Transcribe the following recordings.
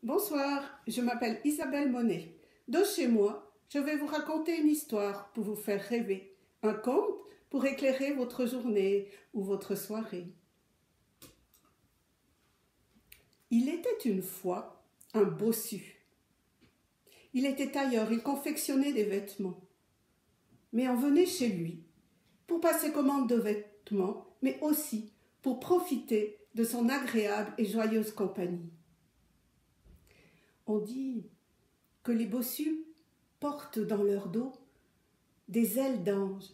Bonsoir, je m'appelle Isabelle Monet. De chez moi, je vais vous raconter une histoire pour vous faire rêver, un conte pour éclairer votre journée ou votre soirée. Il était une fois un bossu. Il était tailleur, il confectionnait des vêtements. Mais on venait chez lui pour passer commande de vêtements, mais aussi pour profiter de son agréable et joyeuse compagnie. On dit que les bossus portent dans leur dos des ailes d'ange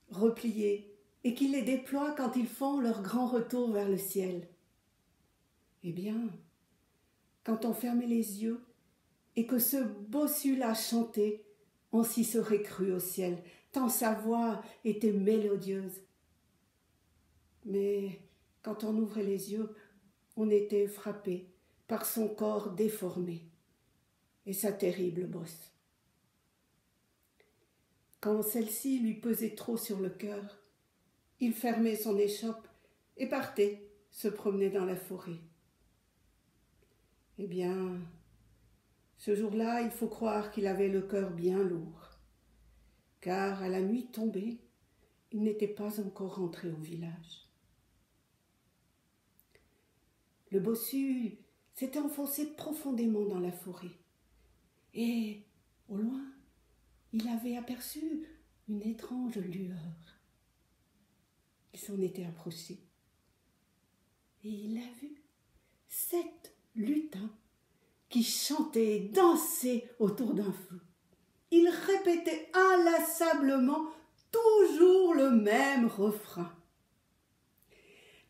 repliées et qu'ils les déploient quand ils font leur grand retour vers le ciel. Eh bien, quand on fermait les yeux et que ce bossu-là chantait, on s'y serait cru au ciel, tant sa voix était mélodieuse. Mais quand on ouvrait les yeux, on était frappé par son corps déformé et sa terrible bosse. Quand celle-ci lui pesait trop sur le cœur, il fermait son échoppe et partait se promener dans la forêt. Eh bien, ce jour-là, il faut croire qu'il avait le cœur bien lourd, car à la nuit tombée, il n'était pas encore rentré au village. Le bossu s'était enfoncé profondément dans la forêt, et au loin, il avait aperçu une étrange lueur. Il s'en était approché, et il a vu 7 lutins qui chantaient et dansaient autour d'un feu. Ils répétaient inlassablement toujours le même refrain.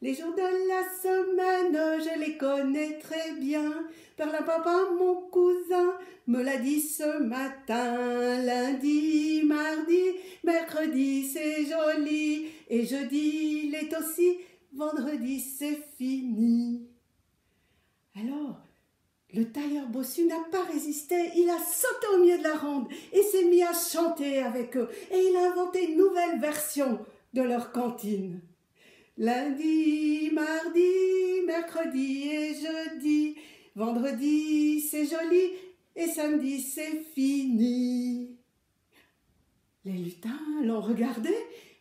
Les jours de la semaine, je les connais très bien. Par là, papa, mon cousin, me l'a dit ce matin. Lundi, mardi, mercredi, c'est joli. Et jeudi, l'est aussi. Vendredi, c'est fini. Alors, le tailleur bossu n'a pas résisté. Il a sauté au milieu de la ronde et s'est mis à chanter avec eux. Et il a inventé une nouvelle version de leur cantine. Lundi, mardi, mercredi et jeudi, vendredi c'est joli et samedi c'est fini. Les lutins l'ont regardé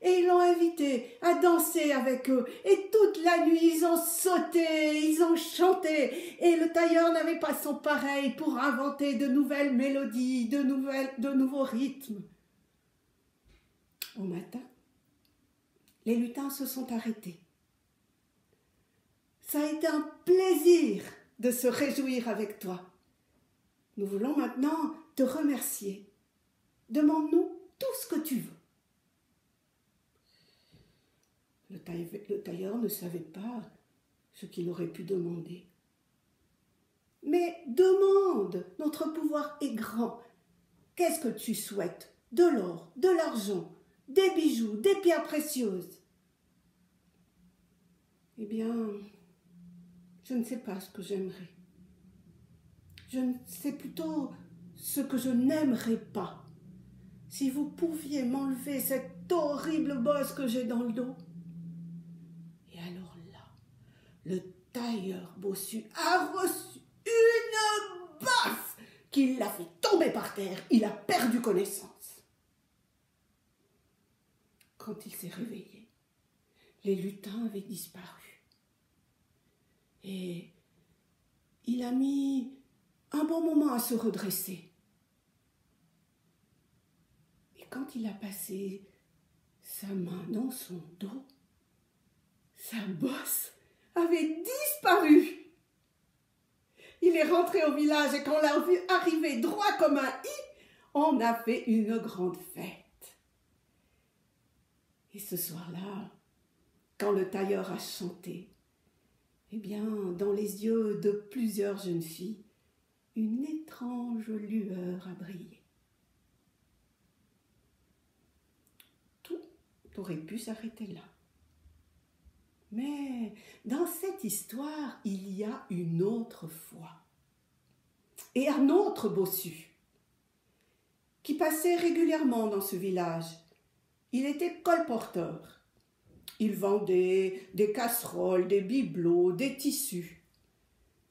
et ils l'ont invité à danser avec eux. Et toute la nuit ils ont sauté, ils ont chanté et le tailleur n'avait pas son pareil pour inventer de nouvelles mélodies, de nouveaux rythmes. Au matin, les lutins se sont arrêtés. Ça a été un plaisir de se réjouir avec toi. Nous voulons maintenant te remercier. Demande-nous tout ce que tu veux. Le tailleur ne savait pas ce qu'il aurait pu demander. Mais demande, notre pouvoir est grand. Qu'est-ce que tu souhaites? De l'or, de l'argent, des bijoux, des pierres précieuses. Eh bien, je ne sais pas ce que j'aimerais. Je ne sais plutôt ce que je n'aimerais pas. Si vous pouviez m'enlever cette horrible bosse que j'ai dans le dos. Et alors là, le tailleur bossu a reçu une baffe qui l'a fait tomber par terre. Il a perdu connaissance. Quand il s'est réveillé, les lutins avaient disparu. Et il a mis un bon moment à se redresser. Et quand il a passé sa main dans son dos, sa bosse avait disparu. Il est rentré au village et quand on l'a vu arriver droit comme un i, on a fait une grande fête. Et ce soir-là, quand le tailleur a chanté, eh bien, dans les yeux de plusieurs jeunes filles, une étrange lueur a brillé. Tout aurait pu s'arrêter là. Mais dans cette histoire, il y a une autre foi. Et un autre bossu qui passait régulièrement dans ce village. Il était colporteur. Il vendait des casseroles, des bibelots, des tissus.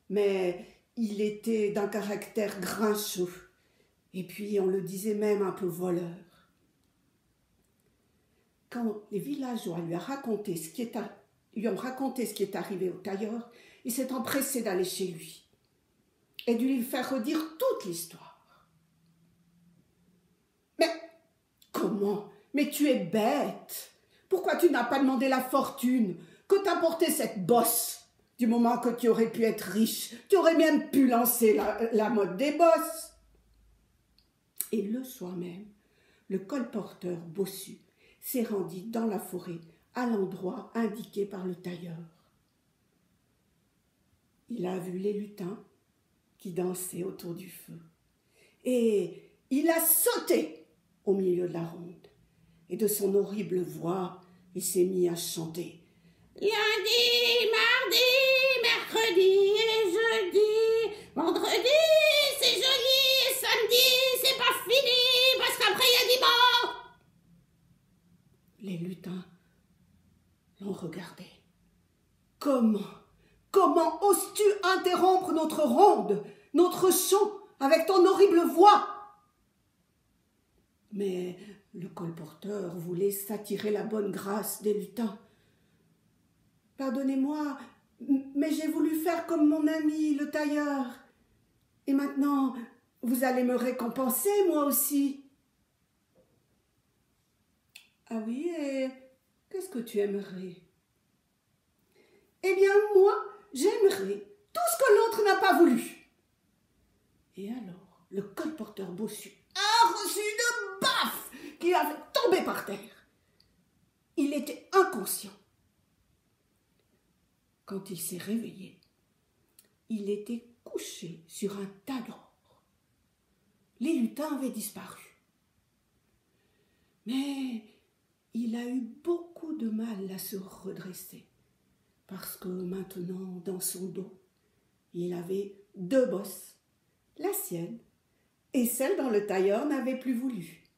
Mais Il était d'un caractère grincheux, et puis on le disait même un peu voleur. Quand les villageois lui ont raconté ce qui est arrivé au tailleur, il s'est empressé d'aller chez lui et de lui faire redire toute l'histoire. Mais comment? Mais tu es bête! Pourquoi tu n'as pas demandé la fortune? Que t'apportait cette bosse? Du moment que tu aurais pu être riche, tu aurais même pu lancer la mode des bosses. Et le soir même, le colporteur bossu s'est rendu dans la forêt à l'endroit indiqué par le tailleur. Il a vu les lutins qui dansaient autour du feu. Et il a sauté au milieu de la ronde. Et de son horrible voix, il s'est mis à chanter. Lundi, mardi, mercredi et jeudi, vendredi, c'est joli, et samedi, c'est pas fini, parce qu'après il y a dimanche. Les lutins l'ont regardé. Comment oses-tu interrompre notre ronde, notre chant, avec ton horrible voix? Mais le colporteur voulait s'attirer la bonne grâce des lutins. Pardonnez-moi, mais j'ai voulu faire comme mon ami le tailleur. Et maintenant, vous allez me récompenser, moi aussi. Ah oui, et qu'est-ce que tu aimerais? Eh bien, moi, j'aimerais tout ce que l'autre n'a pas voulu. Et alors, le colporteur bossu a reçu une baffe qui a fait tomber par terre. Il était inconscient. Quand il s'est réveillé, il était couché sur un tas d'or. Les lutins avaient disparu. Mais il a eu beaucoup de mal à se redresser, parce que maintenant, dans son dos, il avait 2 bosses, la sienne et celle dont le tailleur n'avait plus voulu.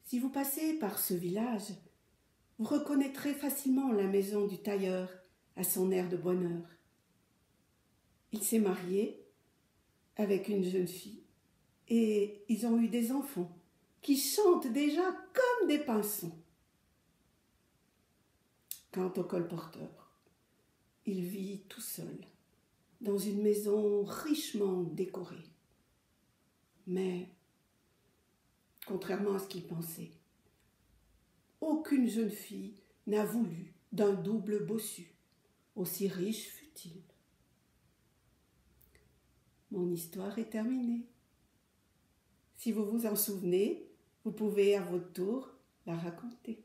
Si vous passez par ce village, vous reconnaîtrez facilement la maison du tailleur à son air de bonheur. Il s'est marié avec une jeune fille et ils ont eu des enfants qui chantent déjà comme des pinsons. Quant au colporteur, il vit tout seul dans une maison richement décorée. Mais, contrairement à ce qu'il pensait, aucune jeune fille n'a voulu d'un double bossu, aussi riche fut-il. Mon histoire est terminée. Si vous vous en souvenez, vous pouvez à votre tour la raconter.